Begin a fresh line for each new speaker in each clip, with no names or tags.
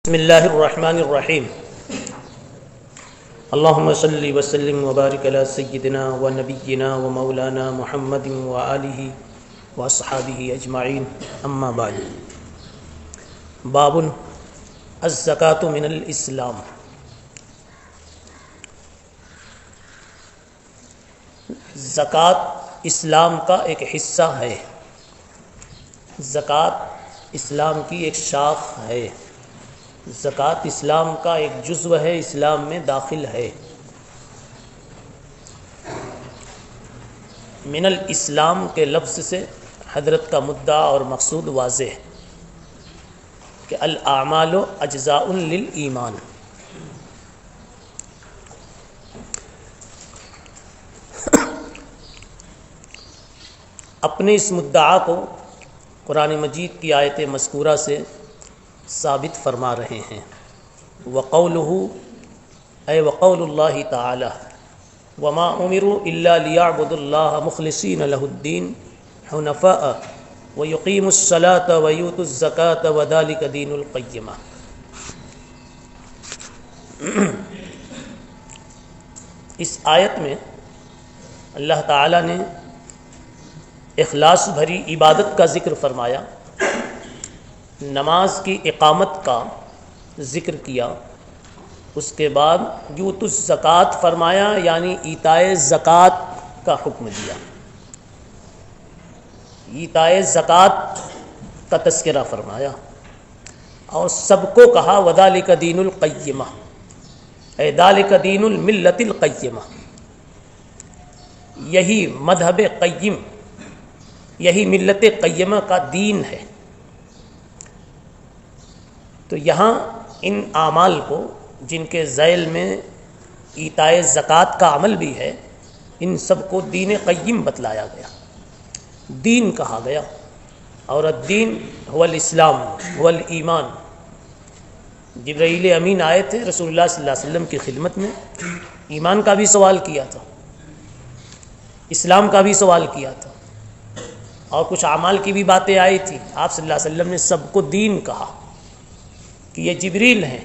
بسم اللہ الرحمن الرحیم اللہم صلی وسلم وبارک علی سیدنا و نبینا و مولانا محمد و آلہ و اصحابہ اجمعین اما بعد باب الزکاة من الاسلام۔ زکوٰۃ اسلام کا ایک حصہ ہے، زکوٰۃ اسلام کی ایک شاخ ہے، زکوٰۃ اسلام کا ایک جزو ہے، اسلام میں داخل ہے۔ من الاسلام کے لفظ سے حضرت کا مدعا اور مقصود واضح ہے کہ الاعمال اجزاء للایمان۔ اپنے اس مدعا کو قرآن مجید کی آیت مذکورہ سے ثابت فرما رہے ہیں۔ وقولہ اے وقول اللہ تعالی وما امروا الا لیعبدوا اللہ مخلصین لہ الدین حنفاء ویقیموا الصلاة ویؤتوا الزکاة وذلک دین القیمہ۔ اس آیت میں اللہ تعالی نے اخلاص بھری عبادت کا ذکر فرمایا، نماز کی اقامت کا ذکر کیا، اس کے بعد یؤتوا الزکاۃ فرمایا، یعنی ایتائے زکوٰۃ کا حکم دیا، ایتائے زکوٰۃ کا تذکرہ فرمایا، اور سب کو کہا وذالک دین القیمہ، اے ذالک دین الملت القیمہ، یہی مذہب قیم، یہی ملت قیمہ کا دین ہے۔ تو یہاں ان اعمال کو جن کے ذیل میں ایتائے زکوٰۃ کا عمل بھی ہے، ان سب کو دین قیم بتلایا گیا، دین کہا گیا، اور الدین هو الاسلام هو الایمان۔ جبرائیل امین آئے تھے رسول اللہ صلی اللہ علیہ وسلم کی خدمت میں، ایمان کا بھی سوال کیا تھا، اسلام کا بھی سوال کیا تھا، اور کچھ اعمال کی بھی باتیں آئی تھی۔ آپ صلی اللہ علیہ وسلم نے سب کو دین کہا کہ یہ جبریل ہیں،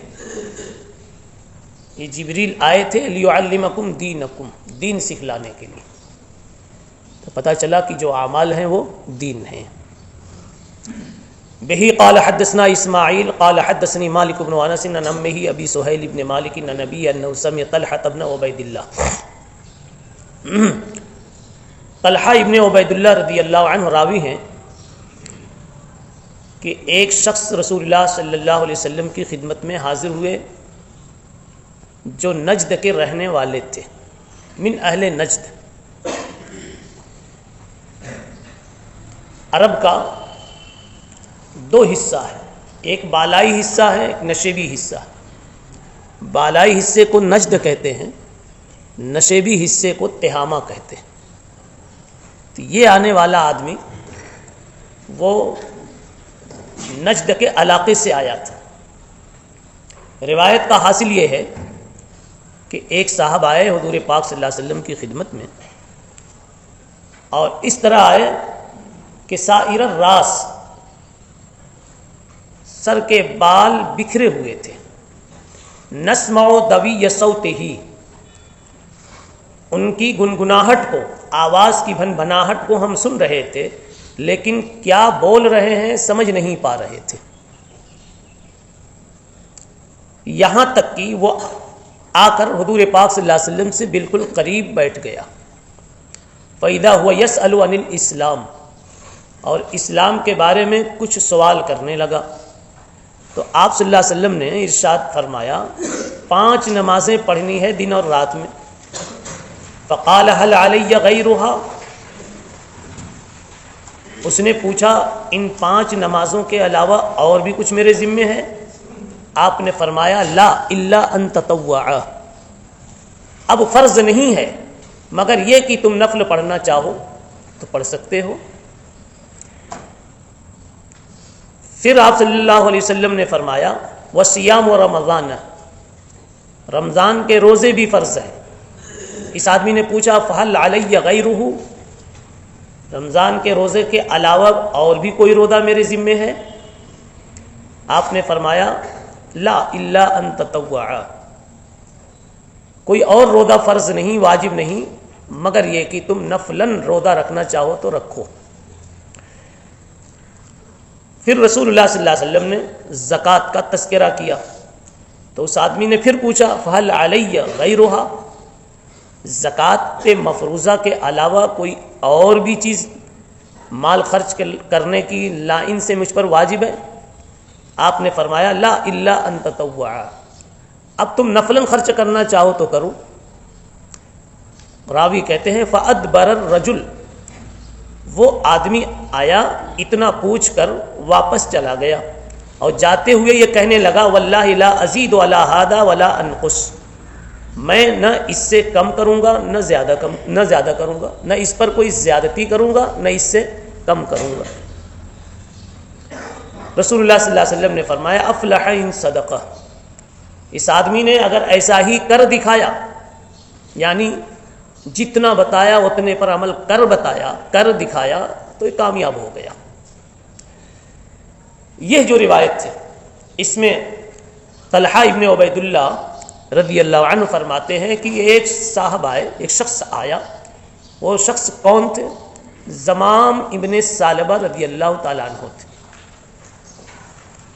یہ جبریل آئے تھے لیعلمکم دینکم، دین سکھلانے کے لیے۔ تو پتہ چلا کہ جو اعمال ہیں وہ دین ہیں۔ بہی قال حدثنا اسماعیل قال حدثنی مالک بن انس عن عمہ ابی سہیل بن مالک عن نبی انہ سمع طلحہ بن عبید اللہ۔ طلحہ ابن عبید اللہ رضی اللہ عنہ راوی ہیں کہ ایک شخص رسول اللہ صلی اللہ علیہ وسلم کی خدمت میں حاضر ہوئے جو نجد کے رہنے والے تھے، من اہل نجد۔ عرب کا دو حصہ ہے، ایک بالائی حصہ ہے، ایک نشیبی حصہ ہے۔ بالائی حصے کو نجد کہتے ہیں، نشیبی حصے کو تہامہ کہتے ہیں۔ تو یہ آنے والا آدمی وہ نجد کے علاقے سے آیا تھا۔ روایت کا حاصل یہ ہے کہ ایک صاحب آئے حضور پاک صلی اللہ علیہ وسلم کی خدمت میں، اور اس طرح آئے کہ سائر الراس، سر کے بال بکھرے ہوئے تھے، نسمع دوی صوتہ، ان کی گنگناہٹ کو، آواز کی بھن بھناہٹ کو ہم سن رہے تھے، لیکن کیا بول رہے ہیں سمجھ نہیں پا رہے تھے۔ یہاں تک کہ وہ آ کر حضور پاک صلی اللہ علیہ وسلم سے بالکل قریب بیٹھ گیا۔ فَإِذَا هُوَ يَسْأَلُ عَنِ الْإِسْلَامِ، اور اسلام کے بارے میں کچھ سوال کرنے لگا۔ تو آپ صلی اللہ علیہ وسلم نے ارشاد فرمایا 5 نمازیں پڑھنی ہے دن اور رات میں۔ فقال هل علی غیرها، اس نے پوچھا ان 5 نمازوں کے علاوہ اور بھی کچھ میرے ذمے ہے؟ آپ نے فرمایا لا الا ان تطوع، اب فرض نہیں ہے مگر یہ کہ تم نفل پڑھنا چاہو تو پڑھ سکتے ہو۔ پھر آپ صلی اللہ علیہ وسلم نے فرمایا وصیام رمضان، رمضان کے روزے بھی فرض ہیں۔ اس آدمی نے پوچھا فہل علی غیرہ، رمضان کے روزے کے علاوہ اور بھی کوئی روزہ میرے ذمے ہے؟ آپ نے فرمایا لا الا ان تطوع، کوئی اور روزہ فرض نہیں، واجب نہیں، مگر یہ کہ تم نفلاً روزہ رکھنا چاہو تو رکھو۔ پھر رسول اللہ صلی اللہ علیہ وسلم نے زکوٰۃ کا تذکرہ کیا تو اس آدمی نے پھر پوچھا فہل علی غیرہا، زکوٰۃ مفروضہ کے علاوہ کوئی اور بھی چیز مال خرچ کرنے کی لائن سے مجھ پر واجب ہے؟ آپ نے فرمایا لا الا ان تطوع، اب تم نفلاً خرچ کرنا چاہو تو کرو۔ راوی کہتے ہیں فادبر الرجل، وہ آدمی آیا اتنا پوچھ کر واپس چلا گیا اور جاتے ہوئے یہ کہنے لگا واللہ لا ازید علی ھذا ولا انقص، میں نہ اس سے کم کروں گا نہ زیادہ کروں گا، نہ اس پر کوئی زیادتی کروں گا نہ اس سے کم کروں گا۔ رسول اللہ صلی اللہ علیہ وسلم نے فرمایا افلح ان صدقہ، اس آدمی نے اگر ایسا ہی کر دکھایا، یعنی جتنا بتایا اتنے پر عمل کر دکھایا تو یہ کامیاب ہو گیا۔ یہ جو روایت تھی اس میں طلحہ ابن عبید اللہ رضی اللہ عنہ فرماتے ہیں کہ ایک صاحب آئے، ایک شخص آیا، وہ شخص کون تھے؟ زمام ابن ثعلبہ رضی اللہ تعالیٰ عنہ تھے۔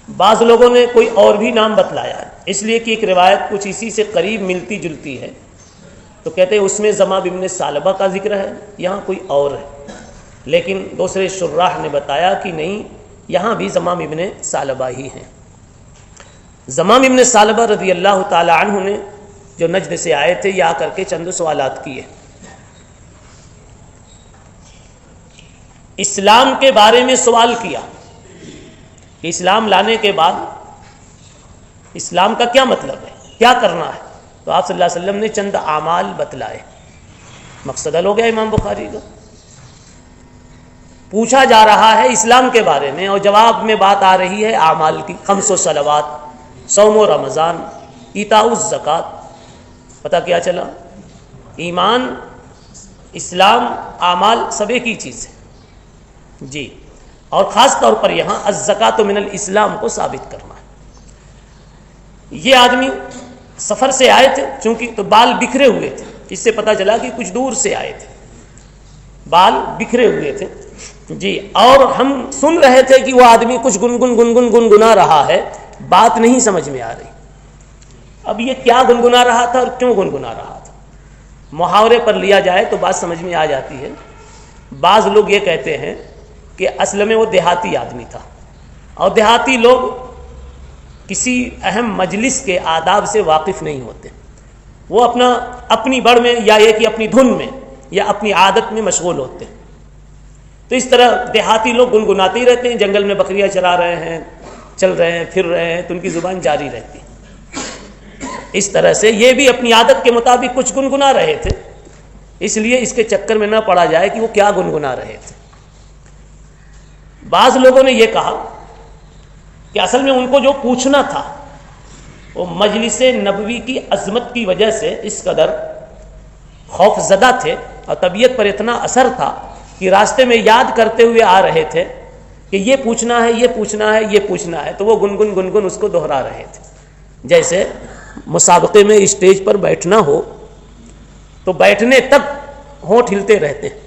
بعض لوگوں نے کوئی اور بھی نام بتلایا ہے، اس لیے کہ ایک روایت کچھ اسی سے قریب ملتی جلتی ہے، تو کہتے ہیں اس میں زمام ابن ثعلبہ کا ذکر ہے، یہاں کوئی اور ہے، لیکن دوسرے شراح نے بتایا کہ نہیں، یہاں بھی زمام ابن ثعلبہ ہی ہیں۔ زمام ابن ثعلبہ رضی اللہ تعالی عنہ نے جو نجد سے آئے تھے، یہ آ کر کے چند سوالات کیے۔ اسلام کے بارے میں سوال کیا کہ اسلام لانے کے بعد اسلام کا کیا مطلب ہے، کیا کرنا ہے؟ تو آپ صلی اللہ علیہ وسلم نے چند اعمال بتلائے۔ مقصد حل ہو گیا امام بخاری کا۔ پوچھا جا رہا ہے اسلام کے بارے میں اور جواب میں بات آ رہی ہے اعمال کی، 5 صلوات، صوم و رمضان، ایتاء الزکوٰۃ۔ پتہ کیا چلا؟ ایمان، اسلام، اعمال سب ایک ہی چیز ہے جی، اور خاص طور پر یہاں الزکوٰۃ من الاسلام کو ثابت کرنا ہے۔ یہ آدمی سفر سے آئے تھے، چونکہ تو بال بکھرے ہوئے تھے، اس سے پتہ چلا کہ کچھ دور سے آئے تھے، بال بکھرے ہوئے تھے جی، اور ہم سن رہے تھے کہ وہ آدمی کچھ گنگنا رہا ہے، بات نہیں سمجھ میں آ رہی۔ اب یہ کیا گنگنا رہا تھا اور کیوں گنگنا رہا تھا؟ محاورے پر لیا جائے تو بات سمجھ میں آ جاتی ہے۔ بعض لوگ یہ کہتے ہیں کہ اصل میں وہ دیہاتی آدمی تھا، اور دیہاتی لوگ کسی اہم مجلس کے آداب سے واقف نہیں ہوتے، وہ اپنی بڑھ میں یا یہ کہ اپنی دھن میں یا اپنی عادت میں مشغول ہوتے ہیں۔ تو اس طرح دیہاتی لوگ گنگناتے ہی رہتے ہیں، جنگل میں بکریاں چرا رہے ہیں، چل رہے ہیں، پھر رہے ہیں، تو ان کی زبان جاری رہتی ہے۔ اس طرح سے یہ بھی اپنی عادت کے مطابق کچھ گنگنا رہے تھے، اس لیے اس کے چکر میں نہ پڑا جائے کہ وہ کیا گنگنا رہے تھے۔ بعض لوگوں نے یہ کہا کہ اصل میں ان کو جو پوچھنا تھا وہ مجلس نبوی کی عظمت کی وجہ سے اس قدر خوف زدہ تھے اور طبیعت پر اتنا اثر تھا کہ راستے میں یاد کرتے ہوئے آ رہے تھے کہ یہ پوچھنا ہے، یہ پوچھنا ہے، یہ پوچھنا ہے، تو وہ گنگن اس کو دہرا رہے تھے۔ جیسے مسابقے میں اسٹیج پر بیٹھنا ہو تو بیٹھنے تک ہونٹ ہلتے رہتے ہیں،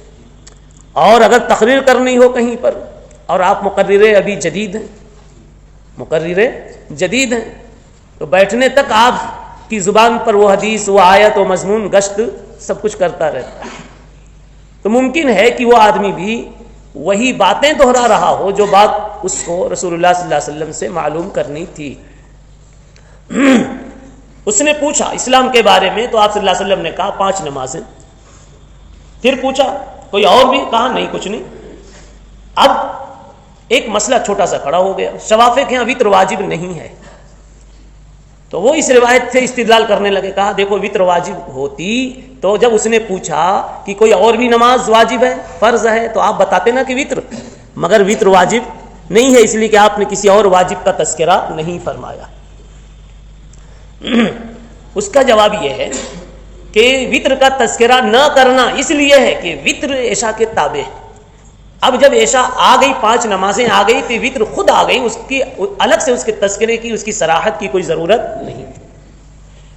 اور اگر تقریر کرنی ہو کہیں پر اور آپ مقرر ابھی جدید ہیں تو بیٹھنے تک آپ کی زبان پر وہ حدیث، وہ آیت، وہ مضمون، گشت سب کچھ کرتا رہتا ہے۔ تو ممکن ہے کہ وہ آدمی بھی وہی باتیں دہرا رہا ہو جو بات اس کو رسول اللہ صلی اللہ علیہ وسلم سے معلوم کرنی تھی۔ اس نے پوچھا اسلام کے بارے میں تو آپ صلی اللہ علیہ وسلم نے کہا 5 نمازیں۔ پھر پوچھا کوئی اور بھی؟ کہا نہیں، کچھ نہیں۔ اب ایک مسئلہ چھوٹا سا کھڑا ہو گیا، شوافے کے یہاں وتر واجب نہیں ہے، تو وہ اس روایت سے استدلال کرنے لگے، کہا دیکھو وتر واجب ہوتی تو جب اس نے پوچھا کہ کوئی اور بھی نماز واجب ہے، فرض ہے، تو آپ بتاتے نا کہ وتر، مگر وتر واجب نہیں ہے، اس لیے کہ آپ نے کسی اور واجب کا تذکرہ نہیں فرمایا۔ اس کا جواب یہ ہے کہ وتر کا تذکرہ نہ کرنا اس لیے ہے کہ وتر عشاء کے تابع ہے، اب جب عشاء آ گئی، 5 نمازیں آ گئی تو وطر خود آ گئی، اس کی الگ سے اس کے تذکرے کی، اس کی صراحت کی کوئی ضرورت نہیں تھی۔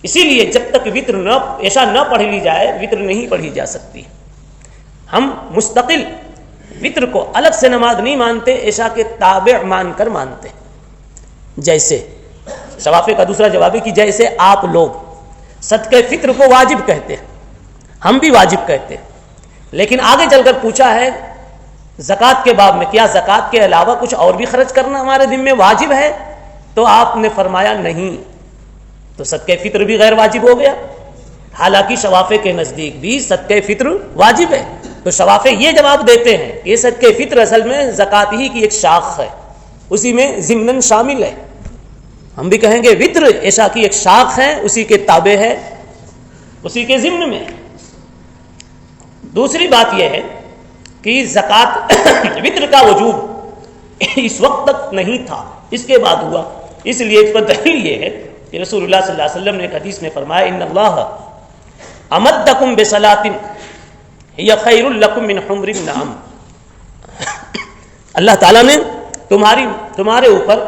اسی لیے جب تک وطر عشاء نہ پڑھ لی جائے وطر نہیں پڑھی جا سکتی۔ ہم مستقل وطر کو الگ سے نماز نہیں مانتے، عشاء کے تابع مان کر مانتے۔ جیسے شوافی کا دوسرا جواب ہے کہ جیسے آپ لوگ صدقہ فطر کو واجب کہتے ہیں، ہم بھی واجب کہتے ہیں، لیکن آگے چل کر پوچھا ہے زکوٰۃ کے باب میں، کیا زکوٰۃ کے علاوہ کچھ اور بھی خرچ کرنا ہمارے ذمہ واجب ہے؟ تو آپ نے فرمایا نہیں، تو صدقہ فطر بھی غیر واجب ہو گیا، حالانکہ شوافے کے نزدیک بھی صدقہ فطر واجب ہے۔ تو شوافے یہ جواب دیتے ہیں کہ یہ صدقہ فطر اصل میں زکوٰۃ ہی کی ایک شاخ ہے، اسی میں ضمناً شامل ہے۔ ہم بھی کہیں گے وطر عشاء کی ایک شاخ ہے، اسی کے تابع ہے، اسی کے ضمن میں۔ دوسری بات یہ ہے کہ زکوٰۃ وطر کا وجوب اس وقت تک نہیں تھا، اس کے بعد ہوا، اس لیے اس پر دلیل یہ ہے کہ رسول اللہ صلی اللہ علیہ وسلم نے ایک حدیث میں فرمایا ان اللہ امدکم بصلاۃ ہی خیر لکم من حمر النعم، اللہ تعالیٰ نے تمہارے اوپر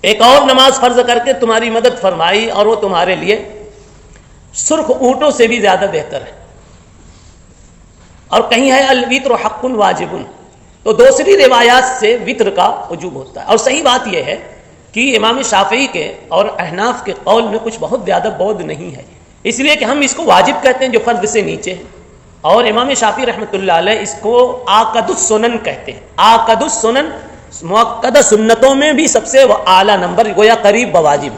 ایک اور نماز فرض کر کے تمہاری مدد فرمائی، اور وہ تمہارے لیے سرخ اونٹوں سے بھی زیادہ بہتر ہے۔ اور کہیں ہے الوتر حق واجب، تو دوسری روایات سے وطر کا وجوب ہوتا ہے۔ اور صحیح بات یہ ہے کہ امام شافعی کے اور احناف کے قول میں کچھ بہت زیادہ بود نہیں ہے، اس لیے کہ ہم اس کو واجب کہتے ہیں جو فرض سے نیچے ہے، اور امام شافعی رحمۃ اللہ علیہ اس کو آکد السنن کہتے ہیں۔ آکد السنن مؤکدہ سنتوں میں بھی سب سے اعلیٰ نمبر، گویا قریب بواجب۔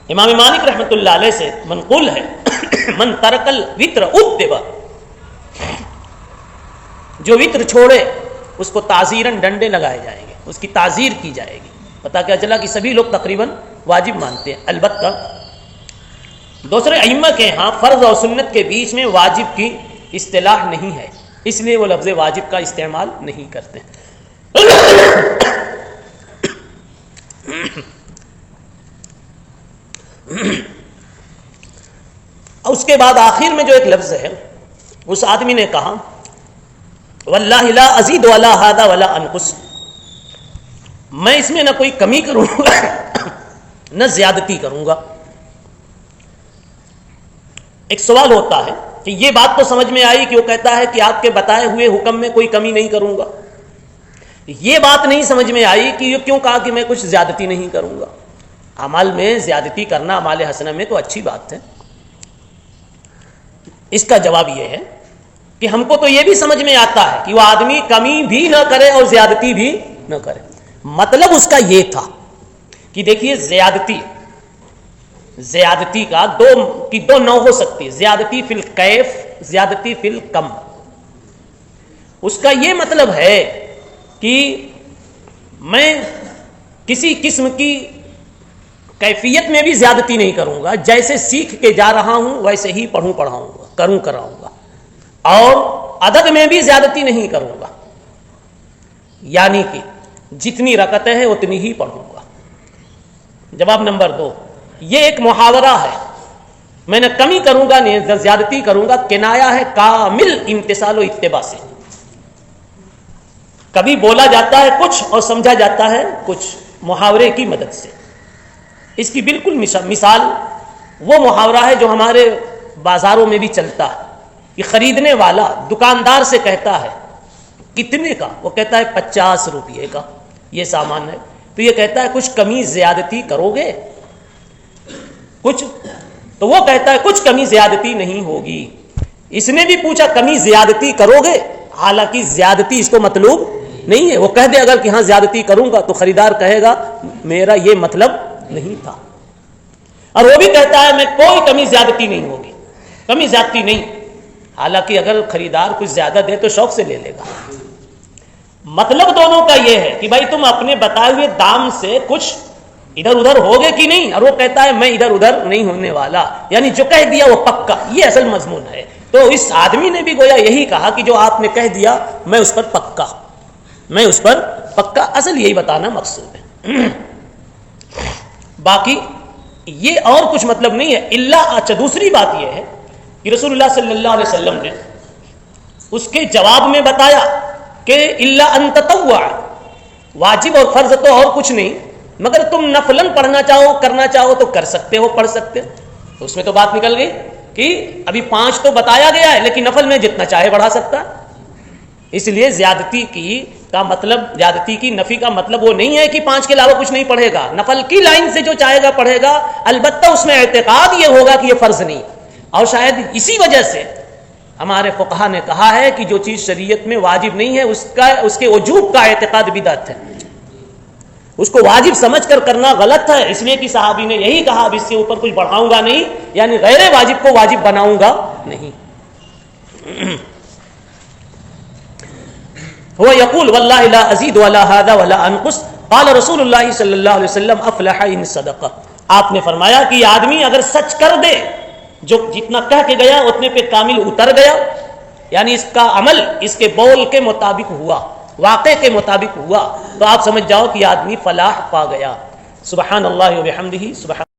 امام مالک رحمۃ اللہ علیہ سے منقول ہے من ترک الوتر ادب، جو وطر چھوڑے اس کو تعزیراً ڈنڈے لگائے جائیں گے، اس کی تعزیر کی جائے گی۔ پتہ کیا چلا کہ سبھی لوگ تقریباً واجب مانتے ہیں، البتہ دوسرے ائمہ کے ہاں فرض اور سنت کے بیچ میں واجب کی اصطلاح نہیں ہے، اس لیے وہ لفظ واجب کا استعمال نہیں کرتے۔ اس کے بعد آخر میں جو ایک لفظ ہے، اس آدمی نے کہا واللہ لا ازید ولا ھذا ولا انقص، میں اس میں نہ کوئی کمی کروں گا نہ زیادتی کروں گا۔ ایک سوال ہوتا ہے کہ یہ بات تو سمجھ میں آئی کہ وہ کہتا ہے کہ آپ کے بتائے ہوئے حکم میں کوئی کمی نہیں کروں گا، یہ بات نہیں سمجھ میں آئی کہ یہ کیوں کہا کہ میں کچھ زیادتی نہیں کروں گا۔ اعمال میں زیادتی کرنا اعمال حسنہ میں تو اچھی بات ہے۔ اس کا جواب یہ ہے کہ ہم کو تو یہ بھی سمجھ میں آتا ہے کہ وہ آدمی کمی بھی نہ کرے اور زیادتی بھی نہ کرے، مطلب اس کا یہ تھا کہ دیکھیے زیادتی کا دو نوع ہو سکتی ہے، زیادتی فی الکیف، زیادتی فی الکم۔ اس کا یہ مطلب ہے کہ میں کسی قسم کی کیفیت میں بھی زیادتی نہیں کروں گا، جیسے سیکھ کے جا رہا ہوں ویسے ہی پڑھاؤں گا، کراؤں گا، اور عدد میں بھی زیادتی نہیں کروں گا، یعنی کہ جتنی رکعتیں ہیں اتنی ہی پڑھوں گا۔ جواب نمبر 2، یہ ایک محاورہ ہے، میں نہ کمی کروں گا نہ زیادتی کروں گا، کنایا ہے کامل امتثال و اتباع سے۔ کبھی بولا جاتا ہے کچھ اور سمجھا جاتا ہے کچھ، محاورے کی مدد سے۔ اس کی بالکل مثال وہ محاورہ ہے جو ہمارے بازاروں میں بھی چلتا ہے، کہ خریدنے والا دکاندار سے کہتا ہے کتنے کا، وہ کہتا ہے 50 روپئے کا یہ سامان ہے، تو یہ کہتا ہے کچھ کمی زیادتی کرو گے کچھ، تو وہ کہتا ہے کچھ کمی زیادتی نہیں ہوگی۔ اس نے بھی پوچھا کمی زیادتی کرو گے، حالانکہ زیادتی اس کو مطلوب نہیں ہے، وہ کہہ دے اگر کہ ہاں زیادتی کروں گا تو خریدار کہے گا میرا یہ مطلب نہیں تھا، اور وہ بھی کہتا ہے میں کوئی کمی زیادتی نہیں ہوگی، کمی زیادتی نہیں، حالانکہ اگر خریدار کچھ زیادہ دے تو شوق سے لے لے گا۔ مطلب دونوں کا یہ ہے کہ بھائی تم اپنے بتائے ہوئے دام سے کچھ ادھر ادھر ہوگے کہ نہیں، اور وہ کہتا ہے میں ادھر ادھر نہیں ہونے والا، یعنی جو کہہ دیا وہ پکا، یہ اصل مضمون ہے۔ تو اس آدمی نے بھی گویا یہی کہا کہ جو آپ نے کہہ دیا میں اس پر پکا، اصل یہی بتانا مقصود ہے۔ باقی یہ اور کچھ مطلب نہیں ہے اللہ. اچھا دوسری بات یہ ہے کہ رسول اللہ صلی اللہ علیہ وسلم نے اس کے جواب میں بتایا کہ اللہ ان تطوع، واجب اور فرض تو اور کچھ نہیں، مگر تم نفلاً پڑھنا چاہو کرنا چاہو تو کر سکتے ہو، پڑھ سکتے ہو. تو اس میں تو بات نکل گئی کہ ابھی 5 تو بتایا گیا ہے لیکن نفل میں جتنا چاہے بڑھا سکتا ہے. اس لیے زیادتی کی نفی کا مطلب وہ نہیں ہے کہ 5 کے علاوہ کچھ نہیں پڑھے گا. نفل کی لائن سے جو چاہے گا پڑھے گا، البتہ اس میں اعتقاد یہ ہوگا کہ یہ فرض نہیں. اور شاید اسی وجہ سے ہمارے فقہا نے کہا ہے کہ جو چیز شریعت میں واجب نہیں ہے اس کے وجوب کا اعتقاد بدعت ہے، اس کو واجب سمجھ کر کرنا غلط ہے. اس لیے کہ صحابی نے یہی کہا اب اس سے اوپر کچھ بڑھاؤں گا نہیں، یعنی غیر واجب کو واجب بناؤں گا نہیں. وہ یقول واللہ لا ازید ولا هذا ولا انقص قال رسول اللہ صلی اللہ علیہ وسلم افلح ان صدق. آپ نے فرمایا کہ یہ آدمی اگر سچ کر دے، جو جتنا کہہ کے گیا اتنے پہ کامل اتر گیا، یعنی اس کا عمل اس کے بول کے مطابق ہوا، واقع کے مطابق ہوا، تو آپ سمجھ جاؤ کہ یہ آدمی فلاح پا گیا. سبحان اللہ و بحمدہ سبحان